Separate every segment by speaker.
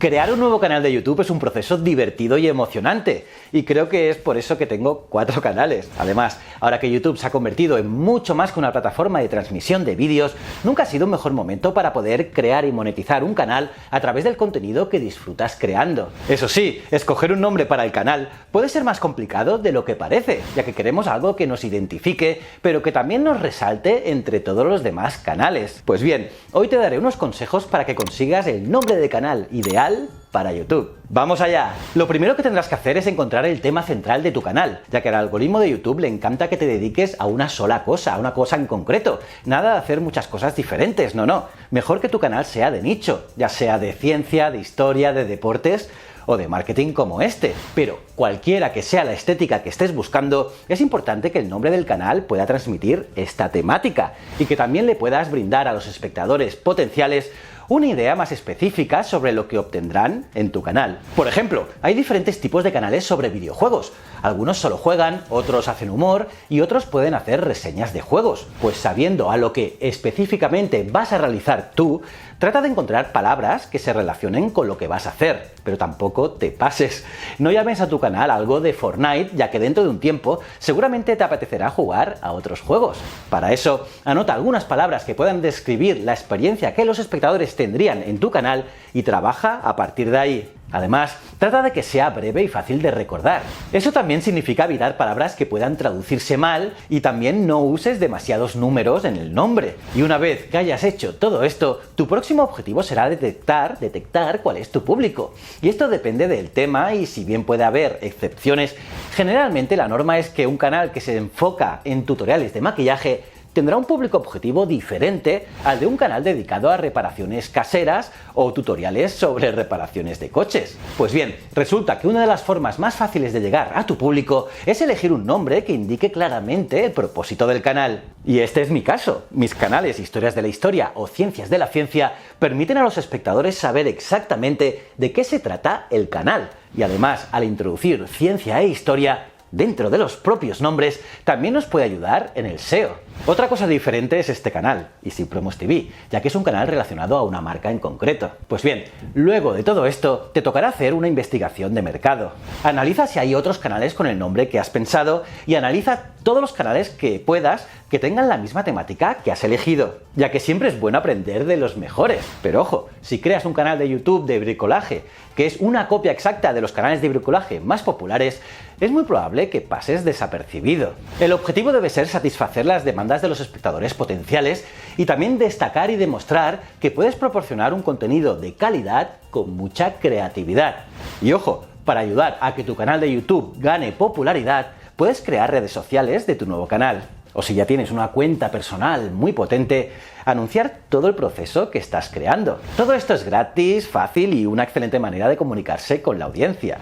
Speaker 1: Crear un nuevo canal de YouTube es un proceso divertido y emocionante, y creo que es por eso que tengo 4 canales. Además, ahora que YouTube se ha convertido en mucho más que una plataforma de transmisión de vídeos, nunca ha sido un mejor momento para poder crear y monetizar un canal a través del contenido que disfrutas creando. Eso sí, escoger un nombre para el canal puede ser más complicado de lo que parece, ya que queremos algo que nos identifique, pero que también nos resalte entre todos los demás canales. Pues bien, hoy te daré unos consejos para que consigas el nombre de canal ideal para YouTube. ¡Vamos allá! Lo primero que tendrás que hacer es encontrar el tema central de tu canal, ya que al algoritmo de YouTube le encanta que te dediques a una sola cosa, a una cosa en concreto. Nada de hacer muchas cosas diferentes, no. Mejor que tu canal sea de nicho, ya sea de ciencia, de historia, de deportes o de marketing como este. Pero cualquiera que sea la estética que estés buscando, es importante que el nombre del canal pueda transmitir esta temática y que también le puedas brindar a los espectadores potenciales una idea más específica sobre lo que obtendrán en tu canal. Por ejemplo, hay diferentes tipos de canales sobre videojuegos. Algunos solo juegan, otros hacen humor y otros pueden hacer reseñas de juegos. Pues sabiendo a lo que específicamente vas a realizar tú, trata de encontrar palabras que se relacionen con lo que vas a hacer, pero tampoco te pases. No llames a tu canal algo de Fortnite, ya que dentro de un tiempo seguramente te apetecerá jugar a otros juegos. Para eso, anota algunas palabras que puedan describir la experiencia que los espectadores tendrían en tu canal y trabaja a partir de ahí. Además, trata de que sea breve y fácil de recordar. Eso también significa evitar palabras que puedan traducirse mal y también no uses demasiados números en el nombre. Y una vez que hayas hecho todo esto, tu próximo objetivo será detectar cuál es tu público. Y esto depende del tema y si bien puede haber excepciones, generalmente la norma es que un canal que se enfoca en tutoriales de maquillaje tendrá un público objetivo diferente al de un canal dedicado a reparaciones caseras o tutoriales sobre reparaciones de coches. Pues bien, resulta que una de las formas más fáciles de llegar a tu público es elegir un nombre que indique claramente el propósito del canal. Y este es mi caso. Mis canales Historias de la Historia o Ciencias de la Ciencia permiten a los espectadores saber exactamente de qué se trata el canal. Y además, al introducir ciencia e historia dentro de los propios nombres, también nos puede ayudar en el SEO. Otra cosa diferente es este canal, Easy Promos TV, ya que es un canal relacionado a una marca en concreto. Pues bien, luego de todo esto, te tocará hacer una investigación de mercado. Analiza si hay otros canales con el nombre que has pensado y analiza todos los canales que puedas que tengan la misma temática que has elegido, ya que siempre es bueno aprender de los mejores. Pero ojo, si creas un canal de YouTube de bricolaje, que es una copia exacta de los canales de bricolaje más populares, es muy probable que pases desapercibido. El objetivo debe ser satisfacer las demandas de los espectadores potenciales y también destacar y demostrar que puedes proporcionar un contenido de calidad con mucha creatividad. Y ojo, para ayudar a que tu canal de YouTube gane popularidad, puedes crear redes sociales de tu nuevo canal. O si ya tienes una cuenta personal muy potente, anunciar todo el proceso que estás creando. Todo esto es gratis, fácil y una excelente manera de comunicarse con la audiencia.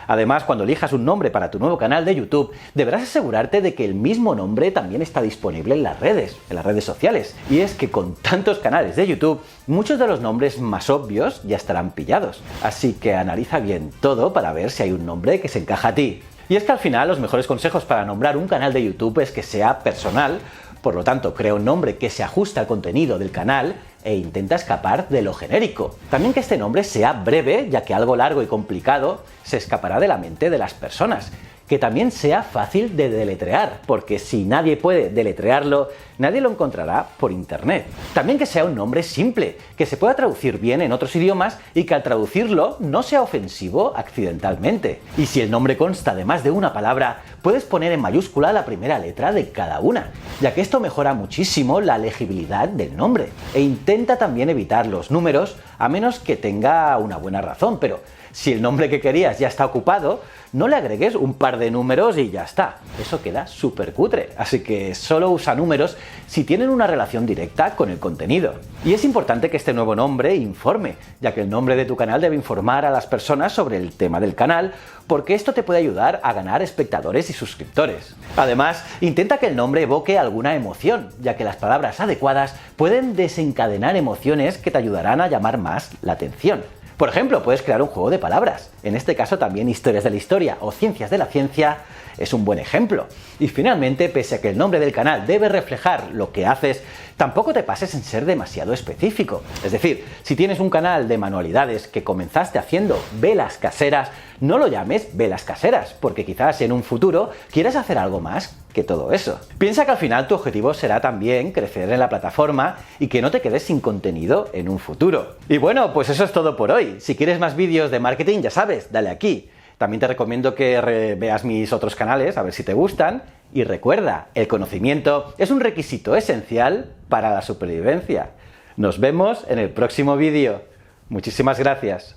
Speaker 1: Además, cuando elijas un nombre para tu nuevo canal de YouTube, deberás asegurarte de que el mismo nombre también está disponible en las redes sociales. Y es que con tantos canales de YouTube, muchos de los nombres más obvios ya estarán pillados. Así que analiza bien todo para ver si hay un nombre que se encaja a ti. Y es que al final los mejores consejos para nombrar un canal de YouTube es que sea personal, por lo tanto crea un nombre que se ajuste al contenido del canal e intenta escapar de lo genérico. También que este nombre sea breve, ya que algo largo y complicado se escapará de la mente de las personas. Que también sea fácil de deletrear, porque si nadie puede deletrearlo, nadie lo encontrará por internet. También que sea un nombre simple, que se pueda traducir bien en otros idiomas y que al traducirlo no sea ofensivo accidentalmente. Y si el nombre consta de más de una palabra, puedes poner en mayúscula la primera letra de cada una, ya que esto mejora muchísimo la legibilidad del nombre. E intenta también evitar los números, a menos que tenga una buena razón, pero si el nombre que querías ya está ocupado, no le agregues un par de números y ya está. Eso queda súper cutre, así que solo usa números si tienen una relación directa con el contenido. Y es importante que este nuevo nombre informe, ya que el nombre de tu canal debe informar a las personas sobre el tema del canal, porque esto te puede ayudar a ganar espectadores y suscriptores. Además, intenta que el nombre evoque alguna emoción, ya que las palabras adecuadas pueden desencadenar emociones que te ayudarán a llamar más la atención. Por ejemplo, puedes crear un juego de palabras. En este caso también historias de la historia o ciencias de la ciencia es un buen ejemplo. Y finalmente, pese a que el nombre del canal debe reflejar lo que haces, tampoco te pases en ser demasiado específico. Es decir, si tienes un canal de manualidades que comenzaste haciendo velas caseras, no lo llames velas caseras, porque quizás en un futuro quieras hacer algo más que todo eso. Piensa que al final tu objetivo será también crecer en la plataforma y que no te quedes sin contenido en un futuro. Y bueno, pues eso es todo por hoy. Si quieres más vídeos de marketing, ya sabes, dale aquí. También te recomiendo que veas mis otros canales, a ver si te gustan. Y recuerda, el conocimiento es un requisito esencial para la supervivencia. Nos vemos en el próximo vídeo. Muchísimas gracias.